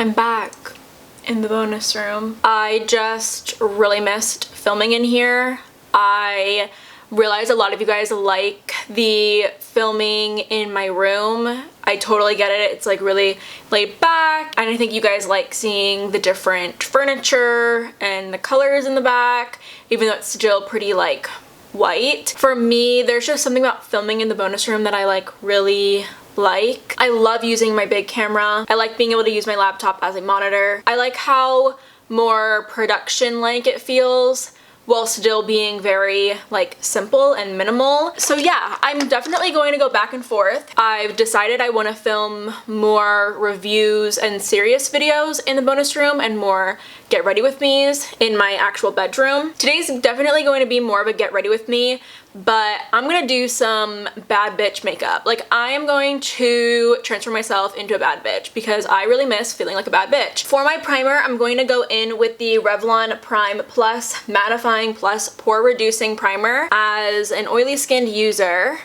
I'm back in the bonus room. I just really missed filming in here. I realize a lot of you guys like the filming in my room. I totally get it. It's like really laid back, and I think you guys like seeing the different furniture and the colors in the back, even though it's still pretty like white. For me, there's just something about filming in the bonus room that I like really like. I love using my big camera. I like being able to use my laptop as a monitor. I like how more production-like it feels while still being very like simple and minimal. So yeah, I'm definitely going to go back and forth. I've decided I want to film more reviews and serious videos in the bonus room and more get ready with me's in my actual bedroom. Today's definitely going to be more of a get ready with me, but I'm gonna do some bad bitch makeup. Like, I am going to transfer myself into a bad bitch because I really miss feeling like a bad bitch. For my primer, I'm going to go in with the Revlon Prime Plus Mattifying Plus Pore Reducing Primer. As an oily skinned user,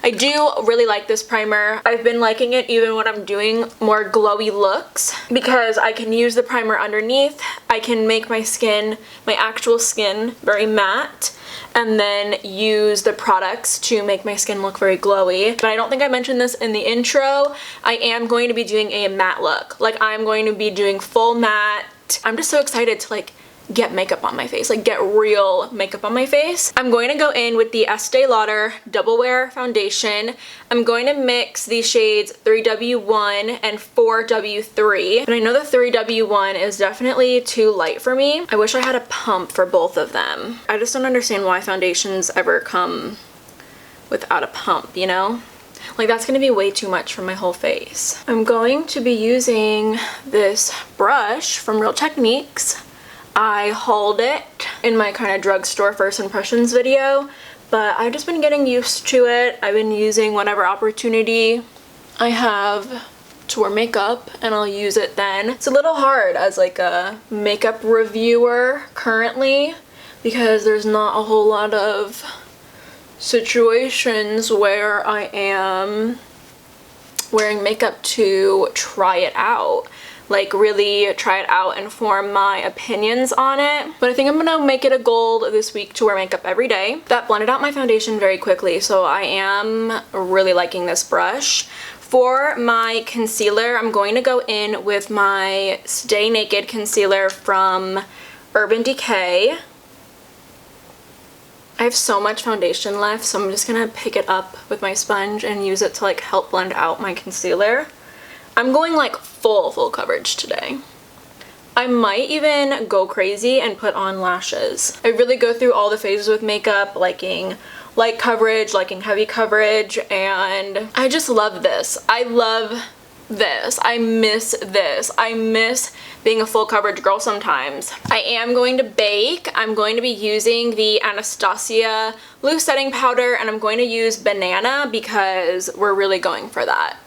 I do really like this primer. I've been liking it even when I'm doing more glowy looks because I can use the primer underneath. I can make my skin, my actual skin, very matte, and then use the products to make my skin look very glowy. But I don't think I mentioned this in the intro. I am going to be doing a matte look. Like, I'm going to be doing full matte. I'm just so excited to like get makeup on my face, like get real makeup on my face. I'm going to go in with the Estee Lauder Double Wear Foundation. I'm going to mix the shades 3W1 and 4W3. And I know the 3W1 is definitely too light for me. I wish I had a pump for both of them. I just don't understand why foundations ever come without a pump, you know? Like, that's gonna be way too much for my whole face. I'm going to be using this brush from Real Techniques. I hauled it in my kind of drugstore first impressions video, but I've just been getting used to it. I've been using whatever opportunity I have to wear makeup, and I'll use it then. It's a little hard as like a makeup reviewer currently because there's not a whole lot of situations where I am wearing makeup to try it out. Like, really try it out and form my opinions on it. But I think I'm gonna make it a goal this week to wear makeup every day. That blended out my foundation very quickly, so I am really liking this brush. For my concealer, I'm going to go in with my Stay Naked concealer from Urban Decay. I have so much foundation left, so I'm just gonna pick it up with my sponge and use it to like help blend out my concealer. I'm going like full coverage today. I might even go crazy and put on lashes. I really go through all the phases with makeup, liking light coverage, liking heavy coverage, and I just love this. I love this. I miss this. I miss being a full coverage girl sometimes. I am going to bake. I'm going to be using the Anastasia loose setting powder, and I'm going to use Banana because we're really going for that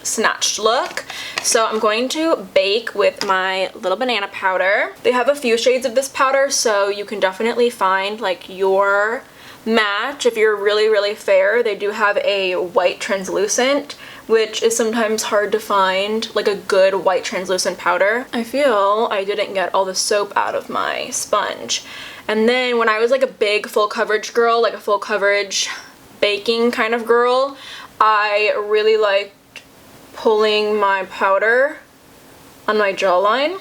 snatched look. So I'm going to bake with my little banana powder. They have a few shades of this powder, so you can definitely find like your match. If you're really fair, they do have a white translucent, which is sometimes hard to find, like a good white translucent powder. I feel I didn't get all the soap out of my sponge. And then when I was like a big full coverage girl, like a full coverage baking kind of girl, I really liked pulling my powder on my jawline,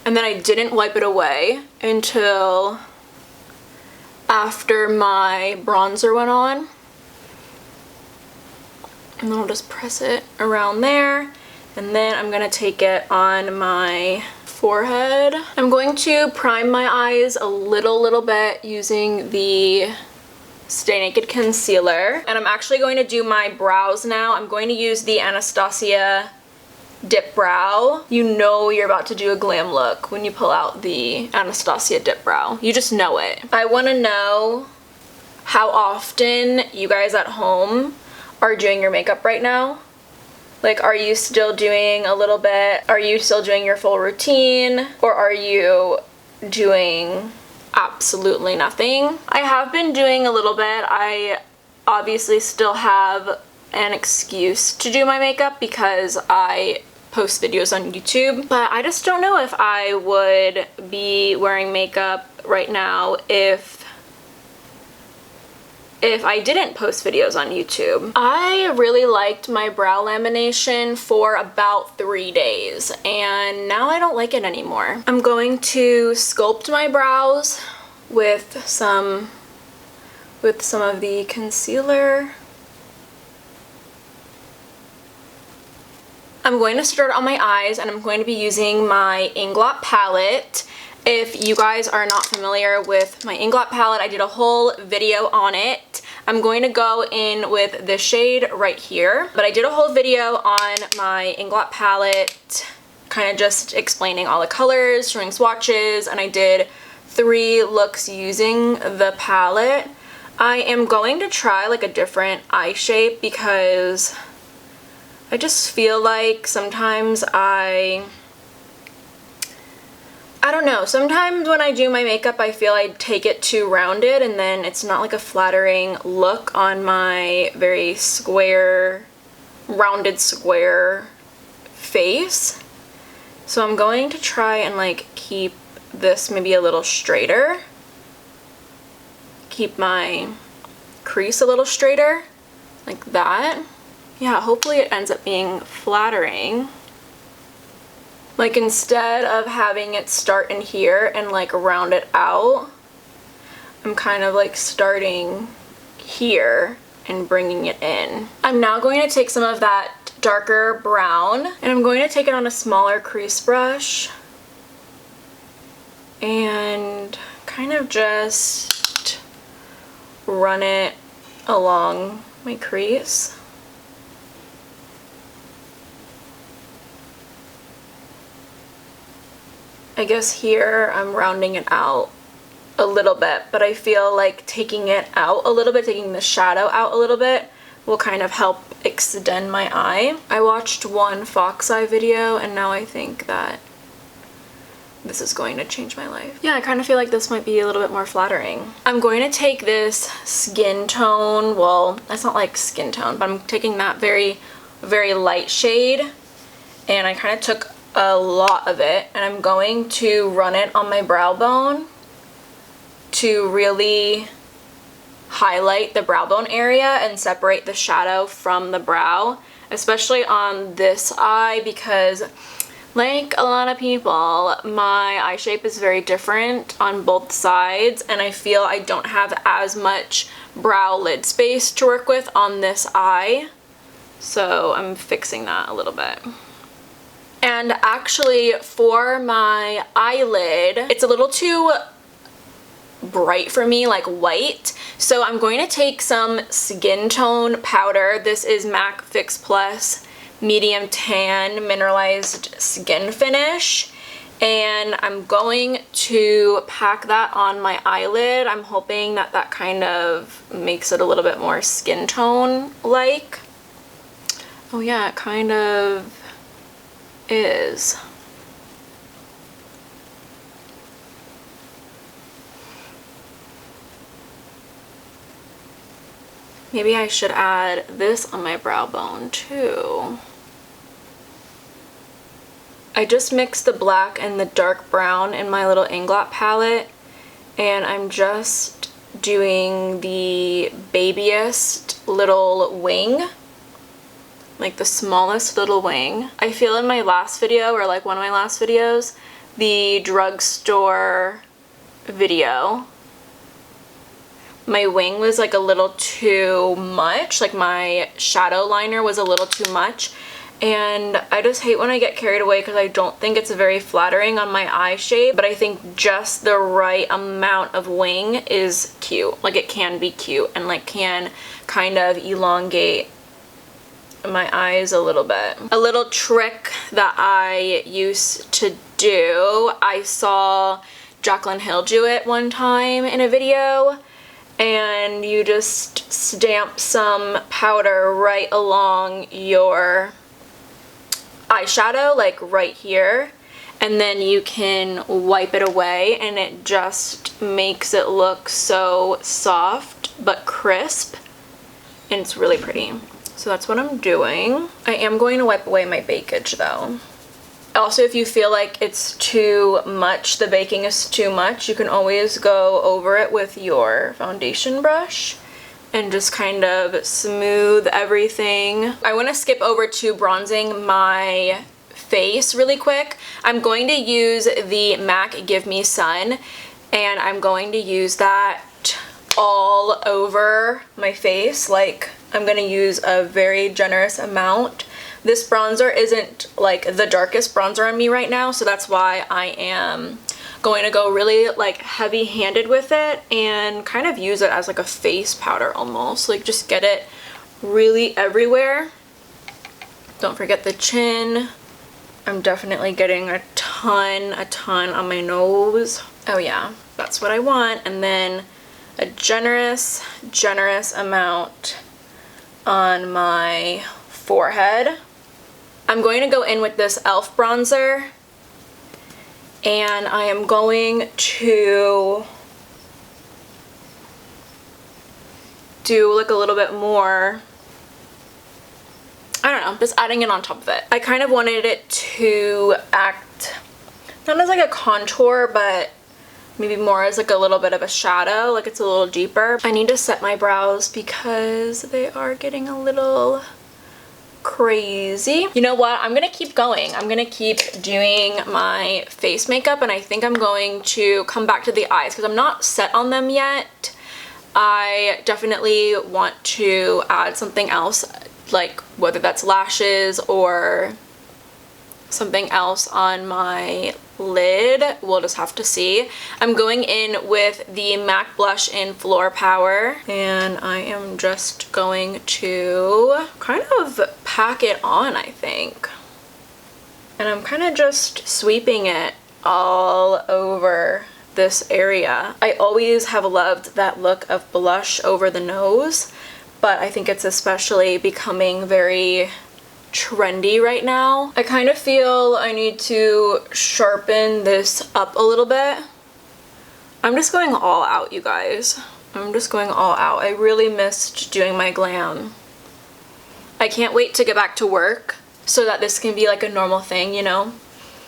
and then I didn't wipe it away until after my bronzer went on, and then I'll just press it around there, and then I'm gonna take it on my forehead. I'm going to prime my eyes a little bit using the Stay Naked concealer, and I'm actually going to do my brows now. I'm going to use the Anastasia Dip Brow. You know you're about to do a glam look when you pull out the Anastasia Dip Brow. You just know it. I want to know how often you guys at home are doing your makeup right now. Like, are you still doing a little bit? Are you still doing your full routine? Or are you doing absolutely nothing? I have been doing a little bit. I obviously still have an excuse to do my makeup because I post videos on YouTube, but I just don't know if I would be wearing makeup right now if I didn't post videos on YouTube. I really liked my brow lamination for about 3 days, and now I don't like it anymore. I'm going to sculpt my brows with some of the concealer. I'm going to start on my eyes, and I'm going to be using my Inglot palette. If you guys are not familiar with my Inglot palette, I did a whole video on it. I'm going to go in with this shade right here, but I did a whole video on my Inglot palette, kind of just explaining all the colors, showing swatches, and I did 3 looks using the palette. I am going to try like a different eye shape because I just feel like sometimes I don't know, sometimes when I do my makeup I feel I take it too rounded and then it's not like a flattering look on my very square, rounded square face. So I'm going to try and like keep this maybe a little straighter. Keep my crease a little straighter, like that. Yeah, hopefully it ends up being flattering. Like instead of having it start in here and like round it out, I'm kind of like starting here and bringing it in. I'm now going to take some of that darker brown and I'm going to take it on a smaller crease brush and kind of just run it along my crease. I guess here I'm rounding it out a little bit, but I feel like taking it out a little bit, taking the shadow out a little bit, will kind of help extend my eye. I watched one fox eye video and now I think that this is going to change my life. Yeah, I kind of feel like this might be a little bit more flattering. I'm going to take this skin tone, well, that's not like skin tone, but I'm taking that very, very light shade and I kind of took a lot of it and I'm going to run it on my brow bone to really highlight the brow bone area and separate the shadow from the brow, especially on this eye because like a lot of people, my eye shape is very different on both sides and I feel I don't have as much brow lid space to work with on this eye, so I'm fixing that a little bit. And actually for my eyelid, it's a little too bright for me, like white. So I'm going to take some skin tone powder. This is MAC Fix Plus Medium Tan Mineralized Skin Finish. And I'm going to pack that on my eyelid. I'm hoping that that kind of makes it a little bit more skin tone like. Oh yeah, it kind of is. Maybe I should add this on my brow bone too. I just mixed the black and the dark brown in my little Inglot palette and I'm just doing the babiest little wing, like the smallest little wing. I feel in my last video, or like one of my last videos, the drugstore video, my wing was like a little too much, like my shadow liner was a little too much, and I just hate when I get carried away because I don't think it's very flattering on my eye shape, but I think just the right amount of wing is cute. Like it can be cute and like can kind of elongate my eyes a little bit. A little trick that I used to do, I saw Jaclyn Hill do it one time in a video, and you just stamp some powder right along your eyeshadow, like right here, and then you can wipe it away and it just makes it look so soft but crisp and it's really pretty. So that's what I'm doing. I am going to wipe away my bakeage though. Also, if you feel like it's too much, the baking is too much, you can always go over it with your foundation brush and just kind of smooth everything. I want to skip over to bronzing my face really quick. I'm going to use the MAC Give Me Sun, and I'm going to use that all over my face. Like, I'm going to use a very generous amount. This bronzer isn't like the darkest bronzer on me right now, so that's why I am going to go really like heavy-handed with it and kind of use it as like a face powder almost. Like, just get it really everywhere. Don't forget the chin. I'm definitely getting a ton on my nose. Oh yeah, that's what I want. And then a generous amount on my forehead. I'm going to go in with this e.l.f. bronzer, and I am going to do like a little bit more, I don't know, just adding it on top of it. I kind of wanted it to act not as like a contour, but maybe more as like a little bit of a shadow, like it's a little deeper. I need to set my brows because they are getting a little crazy. You know what? I'm gonna keep going. I'm gonna keep doing my face makeup, and I think I'm going to come back to the eyes because I'm not set on them yet. I definitely want to add something else, like whether that's lashes or something else on my lid. We'll just have to see. I'm going in with the MAC blush in Floor Power, and I am just going to kind of pack it on, I think. And I'm kind of just sweeping it all over this area. I always have loved that look of blush over the nose, but I think it's especially becoming very trendy right now. I kind of feel I need to sharpen this up a little bit. I'm just going all out, you guys. I'm just going all out. I really missed doing my glam. I can't wait to get back to work so that this can be like a normal thing, you know?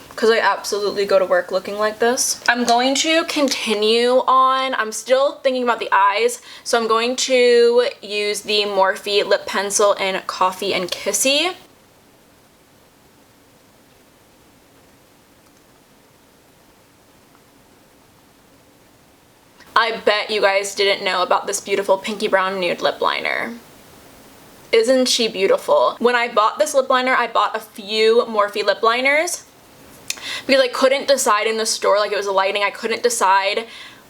Because I absolutely go to work looking like this. I'm going to continue on. I'm still thinking about the eyes, so I'm going to use the Morphe lip pencil in Coffee and Kissy. I bet you guys didn't know about this beautiful pinky brown nude lip liner. Isn't she beautiful? When I bought this lip liner, I bought a few Morphe lip liners because I couldn't decide in the store, like it was the lighting, I couldn't decide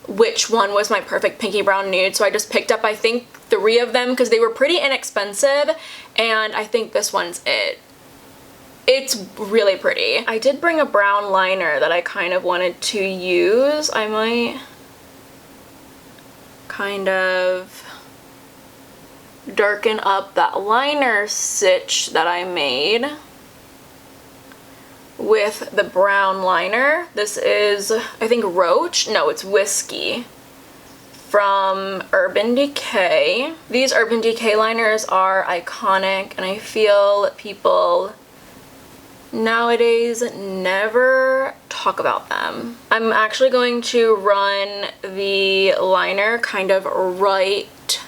which one was my perfect pinky brown nude, so I just picked up I think 3 of them because they were pretty inexpensive, and I think this one's it. It's really pretty. I did bring a brown liner that I kind of wanted to use. I might kind of darken up that liner stitch that I made with the brown liner. This is, I think, Roach? No, it's Whiskey from Urban Decay. These Urban Decay liners are iconic, and I feel people nowadays never talk about them. I'm actually going to run the liner kind of right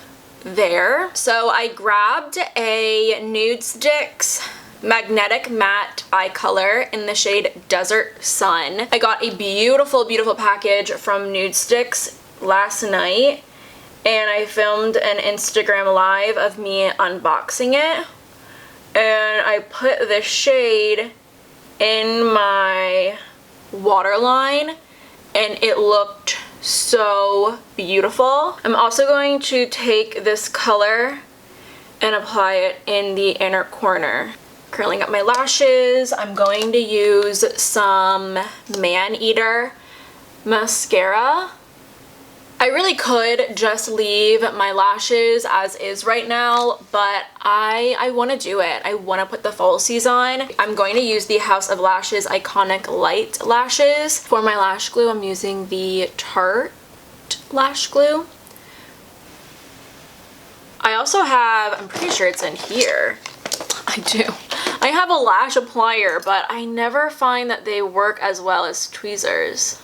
there. So I grabbed a Nude Sticks Magnetic Matte Eye Color in the shade Desert Sun. I got a beautiful package from Nude Sticks last night, and I filmed an Instagram live of me unboxing it, and I put the shade in my waterline, and it looked so beautiful. I'm also going to take this color and apply it in the inner corner. Curling up my lashes, I'm going to use some Man Eater mascara. I really could just leave my lashes as is right now, but I want to do it. I want to put the falsies on. I'm going to use the House of Lashes Iconic Light Lashes. For my lash glue, I'm using the Tarte lash glue. I also have, I'm pretty sure it's in here. I do. I have a lash applier, but I never find that they work as well as tweezers.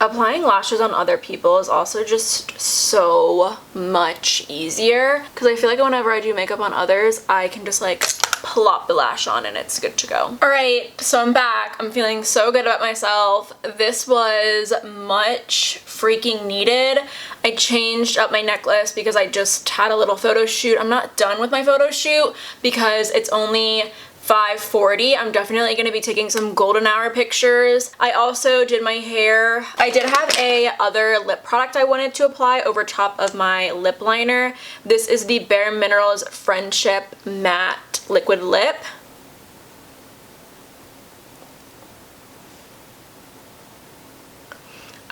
Applying lashes on other people is also just so much easier because I feel like whenever I do makeup on others, I can just like plop the lash on and it's good to go. Alright, so I'm back. I'm feeling so good about myself. This was much freaking needed. I changed up my necklace because I just had a little photo shoot. I'm not done with my photo shoot because it's only 5:40. I'm definitely going to be taking some golden hour pictures. I also did my hair. I did have a other lip product I wanted to apply over top of my lip liner. This is the Bare Minerals Friendship Matte Liquid Lip.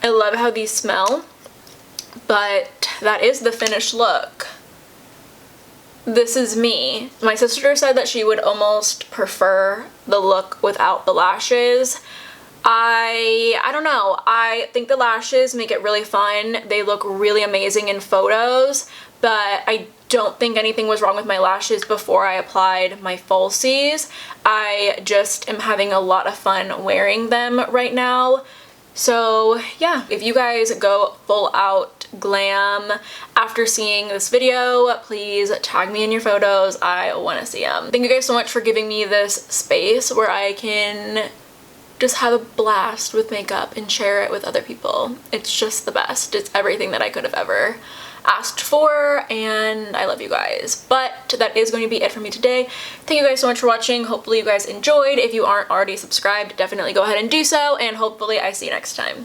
I love how these smell, but that is the finished look. This is me. My sister said that she would almost prefer the look without the lashes. I don't know. I think the lashes make it really fun. They look really amazing in photos, but I don't think anything was wrong with my lashes before I applied my falsies. I just am having a lot of fun wearing them right now. So yeah, if you guys go full out glam after seeing this video, please tag me in your photos. I want to see them. Thank you guys so much for giving me this space where I can just have a blast with makeup and share it with other people. It's just the best. It's everything that I could have ever asked for, and I love you guys. But that is going to be it for me today. Thank you guys so much for watching. Hopefully you guys enjoyed. If you aren't already subscribed, definitely go ahead and do so, and hopefully I see you next time.